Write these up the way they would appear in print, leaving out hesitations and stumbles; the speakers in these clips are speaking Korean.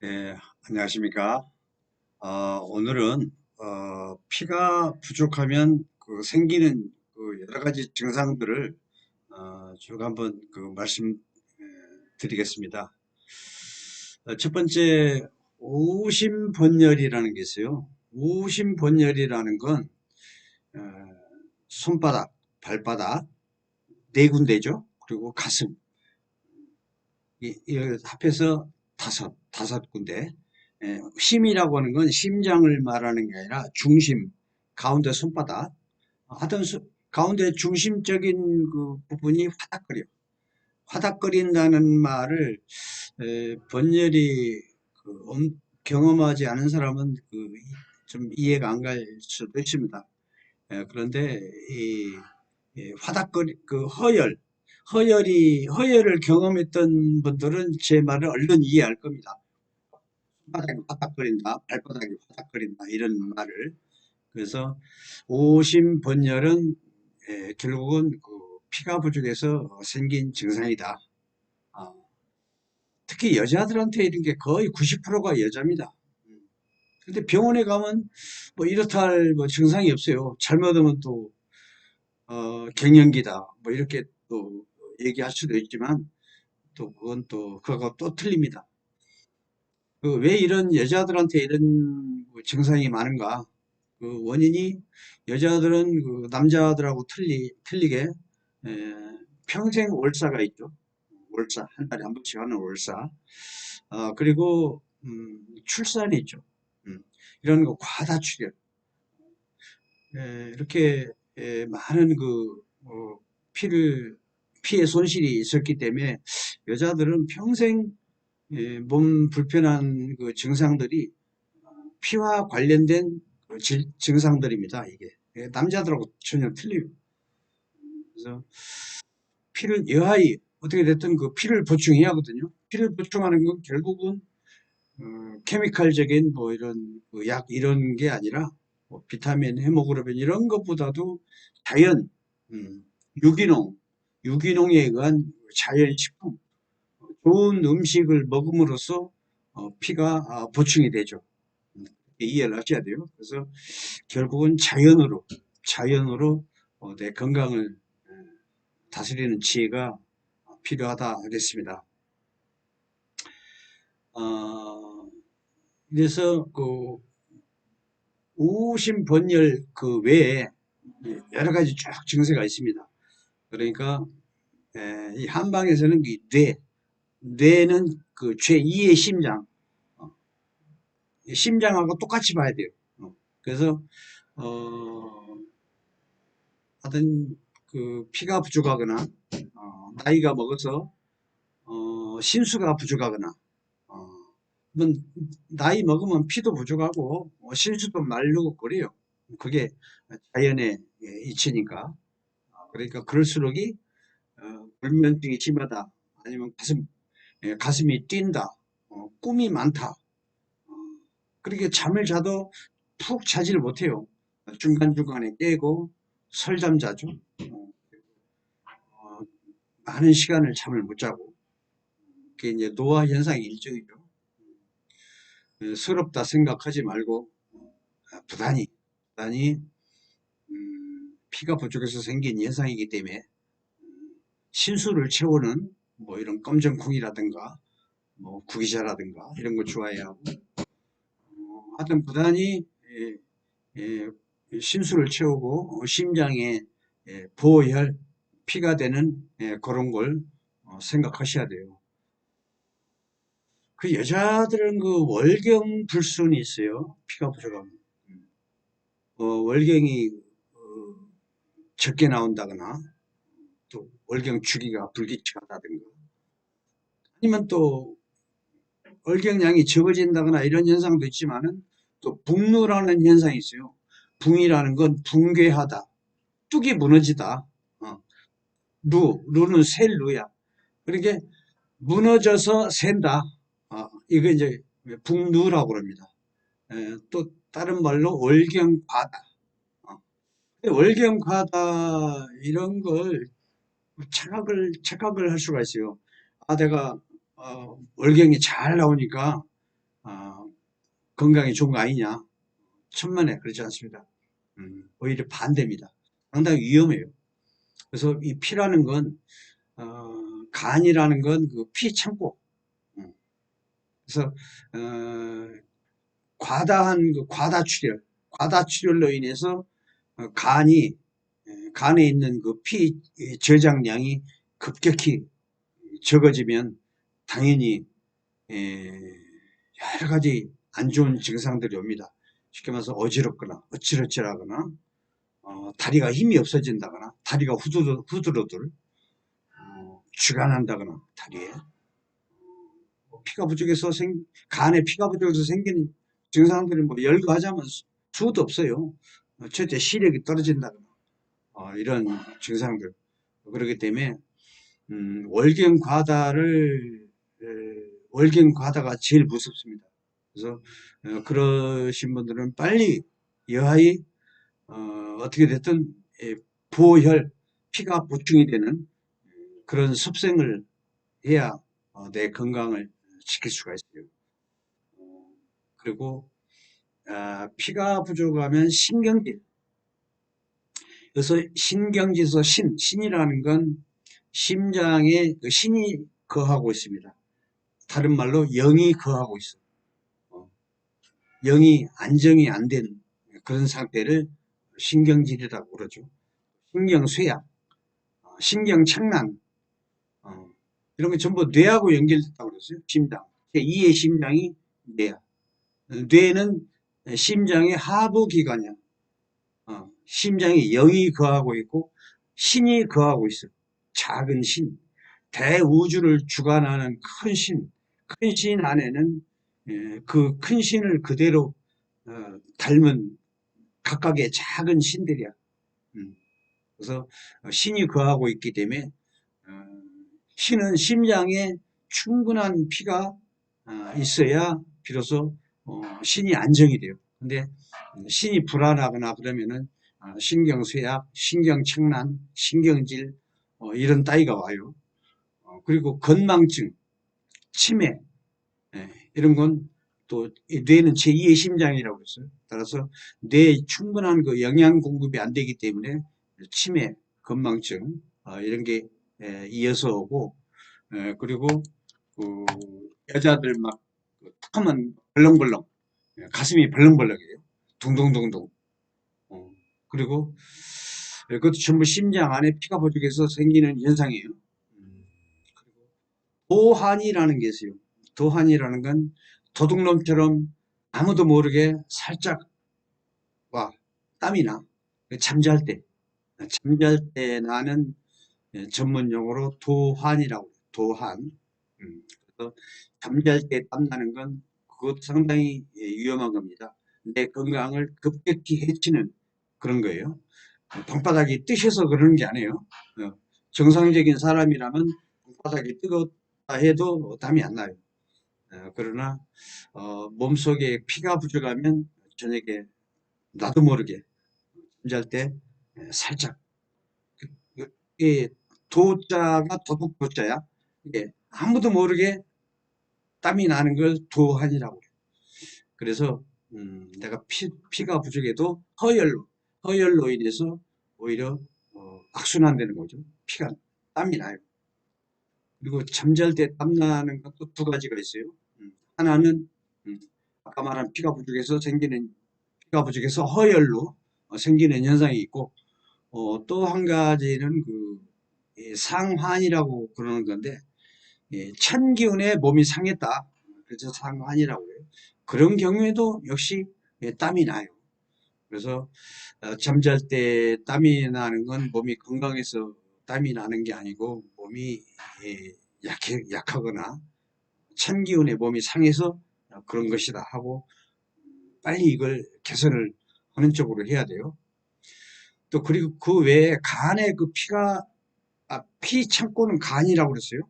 네, 안녕하십니까. 오늘은 피가 부족하면 생기는 여러 가지 증상들을 쭉 한번 말씀드리겠습니다. 첫 번째, 오심번열이라는 게 있어요. 오심번열이라는 건 어, 손바닥, 발바닥 네 군데죠. 그리고 가슴 이 합해서 다섯 군데. 심이라고 하는 건 심장을 말하는 게 아니라 중심, 가운데 손바닥. 하여튼 가운데 중심적인 그 부분이 화닥거려. 화닥거린다는 말을 번열이 경험하지 않은 사람은 좀 이해가 안 갈 수도 있습니다. 그런데 이 화닥거리 허열을 경험했던 분들은 제 말을 얼른 이해할 겁니다. 손바닥이 화닥거린다, 발바닥이 화닥거린다 이런 말을. 그래서 오심번열은 결국은 피가 부족해서 생긴 증상이다. 아, 특히 여자들한테 이런 게 거의 90%가 여자입니다. 근데 병원에 가면 뭐 이렇다 할 뭐 증상이 없어요. 잘못하면 또 갱년기다 뭐 이렇게 또 얘기할 수도 있지만 또 그건 또 그거 또 틀립니다. 왜 이런 여자들한테 이런 증상이 많은가? 그 원인이 여자들은 남자들하고 틀리게 에, 평생 월사가 있죠. 월사 한 달에 한 번씩 하는 월사. 그리고 출산이 있죠. 이런 거 과다출혈. 이렇게 많은 피를 피해 손실이 있었기 때문에 여자들은 평생 몸 불편한 그 증상들이 피와 관련된 증상들입니다. 이게 남자들하고 전혀 틀려요. 그래서 피를 여하이 어떻게 됐든 그 피를 보충해야 하거든요. 피를 보충하는 건 결국은 케미칼적인 뭐 이런 그약 이런 게 아니라 뭐 비타민, 헤모글로빈 이런 것보다도 자연, 음, 유기농, 유기농에 의한 자연 식품, 좋은 음식을 먹음으로써 피가 보충이 되죠. 이해를 하셔야 돼요. 그래서 결국은 자연으로 내 건강을 다스리는 지혜가 필요하다 하겠습니다. 어, 그래서 우심번열 그 외에 여러 가지 쭉 증세가 있습니다. 그러니까 이 한방에서는 이 뇌는 그 제2의 심장, 어, 심장하고 똑같이 봐야 돼요. 그래서 어, 하여튼 피가 부족하거나 나이가 먹어서 신수가 부족하거나 어, 나이 먹으면 피도 부족하고 신수도 마르고 그래요. 그게 자연의 이치니까. 그러니까 그럴수록이 불면증이 심하다. 아니면 가슴이 뛴다. 꿈이 많다. 그렇게 잠을 자도 푹 자지를 못해요. 중간중간에 깨고 설잠 자죠. 어, 많은 시간을 잠을 못 자고. 그게 이제 노화 현상의 일종이죠. 서럽다 생각하지 말고 부단히 피가 부족해서 생긴 현상이기 때문에 신수를 채우는 뭐 이런 검정콩이라든가 뭐 구기자라든가 이런 거 좋아해야 하고 하여튼 부단히 신수를 채우고 심장에 보혈 피가 되는 그런 걸 생각하셔야 돼요. 그 여자들은 그 월경불순이 있어요. 피가 부족하면. 월경이 적게 나온다거나 또 월경 주기가 불규칙하다든가 아니면 또 월경량이 적어진다거나 이런 현상도 있지만은 또 붕루라는 현상이 있어요. 붕이라는 건 붕괴하다. 뚝이 무너지다. 어, 루는 셀 루야. 그러니까 무너져서 샌다. 이거 이제 붕루라고 그럽니다. 또 다른 말로 월경과다. 어, 월경과다 이런 걸 착각을 할 수가 있어요. 내가 월경이 잘 나오니까 건강에 좋은 거 아니냐? 천만에 그렇지 않습니다. 오히려 반대입니다. 상당히 위험해요. 그래서 이 피라는 건, 간이라는 건 그 피 창고. 그래서, 과다한 그 과다출혈로 인해서 간에 있는 그 피 저장량이 급격히 적어지면 당연히 여러 가지 안 좋은 증상들이 옵니다. 쉽게 말해서 어지럽거나 어찌러찌하거나 다리가 힘이 없어진다거나 다리가 후들후들 쥐가 난다거나 다리에 피가 부족해서 간에 피가 부족해서 생기는 증상들이 뭐 열거하자면 수도 없어요. 첫째 시력이 떨어진다거나 이런 증상들. 그렇기 때문에 월경과다가 제일 무섭습니다. 그래서 그러신 분들은 빨리 여하히 어떻게 됐든 보혈, 피가 보충이 되는 그런 습생을 해야 내 건강을 지킬 수가 있어요. 그리고 피가 부족하면 신경질. 그래서 신경질에서 신이라는 건 심장에 그 신이 거하고 있습니다. 다른 말로 영이 거하고 있어. 영이 안정이 안 된 그런 상태를 신경질이라고 그러죠. 신경쇠약, 신경착란, 이런 게 전부 뇌하고 연결됐다고 그랬어요. 심장. 제2의 심장이 뇌야. 뇌는 심장의 하부기관이야. 심장에 영이 거하고 있고 신이 거하고 있어. 작은 신, 대우주를 주관하는 큰 신, 큰 신 안에는 그 큰 신을 그대로 닮은 각각의 작은 신들이야. 그래서 신이 거하고 있기 때문에 신은 심장에 충분한 피가 있어야 비로소 신이 안정이 돼요. 근데 신이 불안하거나 그러면은 신경쇠약, 신경착란, 신경질 이런 따위가 와요. 그리고 건망증, 치매 이런 건 또 뇌는 제2의 심장이라고 했어요. 따라서 뇌에 충분한 그 영양 공급이 안 되기 때문에 치매, 건망증 이런 게 이어서 오고 그리고 그 여자들 막 턱하면 벌렁벌렁 가슴이 벌렁벌렁해요. 둥둥둥둥. 그리고 그것도 전부 심장 안에 피가 부족해서 생기는 현상이에요. 그리고 도한이라는 게 있어요. 도한이라는 건 도둑놈처럼 아무도 모르게 살짝 와 땀이 나. 잠잘 때 나는 전문 용어로 도한이라고 해요. 도한. 그래서 잠잘 때 땀나는 건 그것도 상당히 위험한 겁니다. 내 건강을 급격히 해치는 그런 거예요. 방바닥이 뜨셔서 그러는 게 아니에요. 정상적인 사람이라면 방바닥이 뜨겁다 해도 땀이 안 나요. 그러나 몸속에 피가 부족하면 저녁에 나도 모르게 잠잘 때 살짝 이 도자가 도둑 도자야. 이게 아무도 모르게 땀이 나는 걸 도한이라고 해요. 그래서 내가 피가 부족해도 허열로 인해서 오히려 악순환되는 거죠. 땀이 나요. 그리고 잠잘 때 땀 나는 것도 두 가지가 있어요. 하나는 아까 말한 피가 부족해서 허열로 생기는 현상이 있고 또 한 가지는 그 상환이라고 그러는 건데 천기운에 몸이 상했다. 그래서 상환이라고 해요. 그런 경우에도 역시 땀이 나요. 그래서 잠잘 때 땀이 나는 건 몸이 건강해서 땀이 나는 게 아니고 몸이 약하거나 천기운에 몸이 상해서 그런 것이다 하고 빨리 이걸 개선을 하는 쪽으로 해야 돼요. 또 그리고 그 외에 간에 그 피 창고는 간이라고 그랬어요.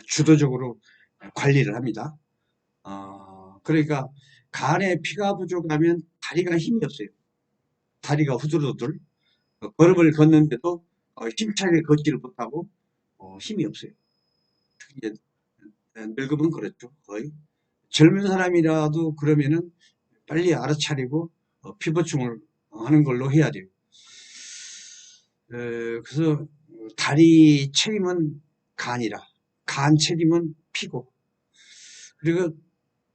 주도적으로 관리를 합니다. 그러니까 간에 피가 부족하면 다리가 힘이 없어요. 다리가 후들후들 걸음을 걷는데도 힘차게 걷지를 못하고 힘이 없어요. 특히 늙으면 그렇죠. 거의 젊은 사람이라도 그러면은 빨리 알아차리고 피부충을 하는 걸로 해야 돼요. 그래서 다리 책임은 간이라, 간 책임은 피고, 그리고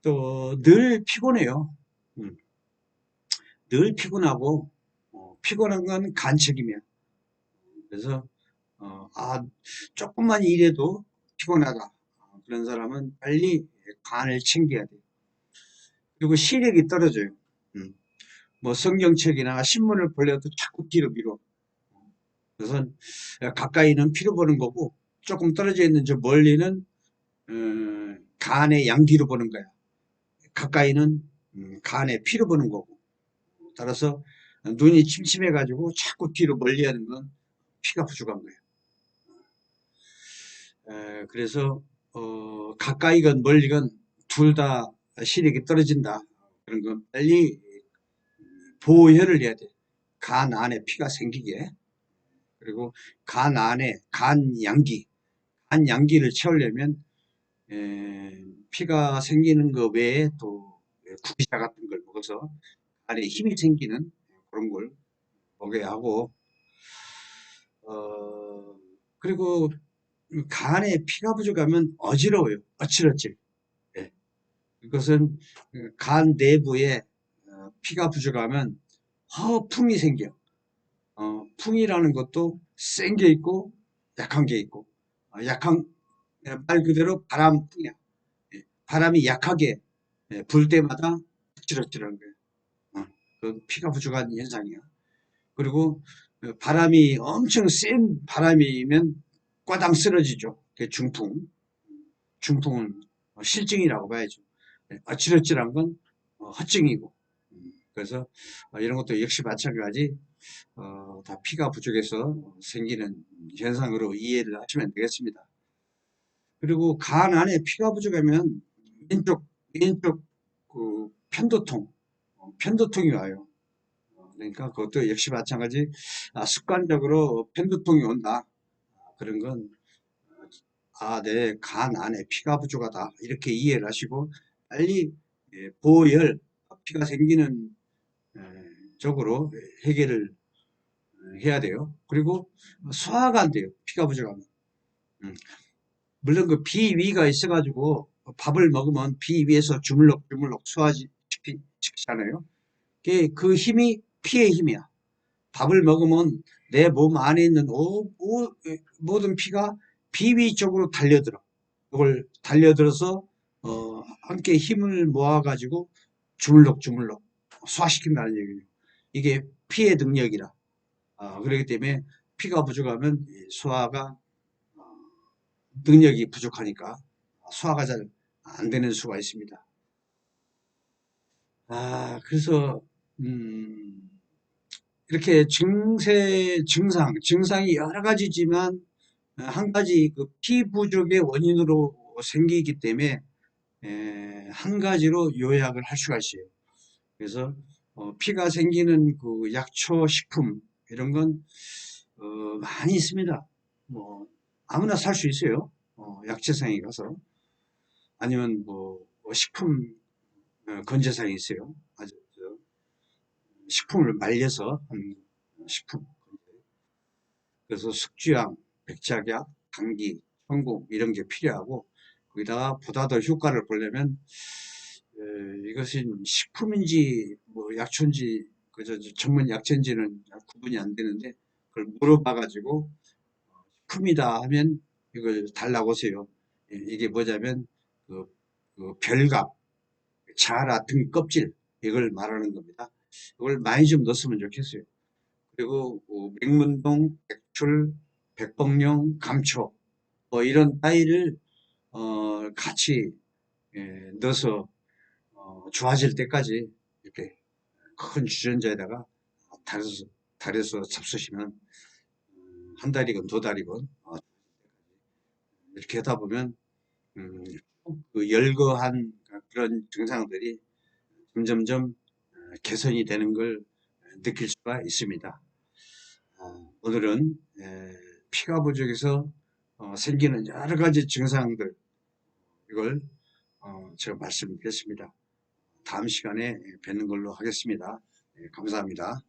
또 늘 피곤해요. 음, 늘 피곤하고 피곤한 건 간 책임이야. 그래서 조금만 일해도 피곤하다. 그런 사람은 빨리 간을 챙겨야 돼요. 그리고 시력이 떨어져요. 음, 뭐 성경책이나 신문을 보려도 자꾸 뒤로 미뤄. 그래서 가까이는 피로 보는 거고 조금 떨어져 있는 저 멀리는 간의 양뒤로 보는 거야. 가까이는 간의 피로 보는 거고. 따라서 눈이 침침해 가지고 자꾸 뒤로 멀리 하는 건 피가 부족한 거예요. 그래서 가까이건 멀리건 둘 다 시력이 떨어진다. 그런 건 빨리 보혈을 해야 돼. 간 안에 피가 생기게. 그리고 간 안에 간 양기를 채우려면 피가 생기는 것 외에 또 구기자 같은 걸 먹어서 간에 힘이 생기는 그런 걸 먹어야 하고, 그리고 간에 피가 부족하면 어지러워요. 어칠어칠. 예. 이것은 간 내부에 피가 부족하면 허풍이 생겨. 풍이라는 것도 센 게 있고 약한 게 있고, 약한 말 그대로 바람풍이야. 예. 바람이 약하게 불 때마다 어칠어칠한 거예요. 그 피가 부족한 현상이야. 그리고 바람이 엄청 센 바람이면 꽈당 쓰러지죠. 그게 중풍은 실증이라고 봐야죠. 아찔아찔한 건 허증이고. 그래서 이런 것도 역시 마찬가지 다 피가 부족해서 생기는 현상으로 이해를 하시면 되겠습니다. 그리고 간 안에 피가 부족하면 왼쪽 그 편도통이 와요. 그러니까 그것도 역시 마찬가지 습관적으로 편두통이 온다. 그런 건 내 간 안에 피가 부족하다. 이렇게 이해를 하시고 빨리 보혈, 피가 생기는 쪽으로 해결을 해야 돼요. 그리고 소화가 안 돼요. 피가 부족하면. 음, 물론 그 비위가 있어가지고 밥을 먹으면 비위에서 주물럭주물럭 소화시키잖아요. 그 힘이 피의 힘이야. 밥을 먹으면 내 몸 안에 있는 모든 피가 비위 쪽으로 달려들어. 그걸 달려들어서 함께 힘을 모아가지고 주물럭주물럭 소화시킨다는 얘기예요. 이게 피의 능력이라. 그렇기 때문에 피가 부족하면 소화가 능력이 부족하니까 소화가 잘 안 되는 수가 있습니다. 그래서 이렇게 증상이 여러 가지지만 한 가지 그 피 부족의 원인으로 생기기 때문에 한 가지로 요약을 할 수가 있어요. 그래서 피가 생기는 그 약초 식품 이런 건 많이 있습니다. 뭐 아무나 살 수 있어요. 약재상에 가서 아니면 뭐 식품 건재상에 있어요. 아주 식품을 말려서 한 식품. 그래서 숙주향, 백작약, 당기, 청국 이런 게 필요하고 거기다가 보다 더 효과를 보려면 이것이 식품인지 뭐 약초인지 그저 전문 약초인지는 구분이 안 되는데 그걸 물어봐 가지고 식품이다 하면 이걸 달라고 하세요. 이게 뭐냐면 그, 그 별갑, 자라 등 껍질 이걸 말하는 겁니다. 이걸 많이 좀 넣었으면 좋겠어요. 그리고 맹문동, 백출, 백봉령, 감초 뭐 이런 따위를 같이 넣어서 좋아질 때까지 이렇게 큰 주전자에다가 달여서 잡수시면 한 달이건 두 달이건 이렇게 하다 보면 그 열거한 그런 증상들이 점점점 개선이 되는 걸 느낄 수가 있습니다. 오늘은 피가 부족해서 생기는 여러 가지 증상들 이걸 제가 말씀드렸습니다. 다음 시간에 뵙는 걸로 하겠습니다. 감사합니다.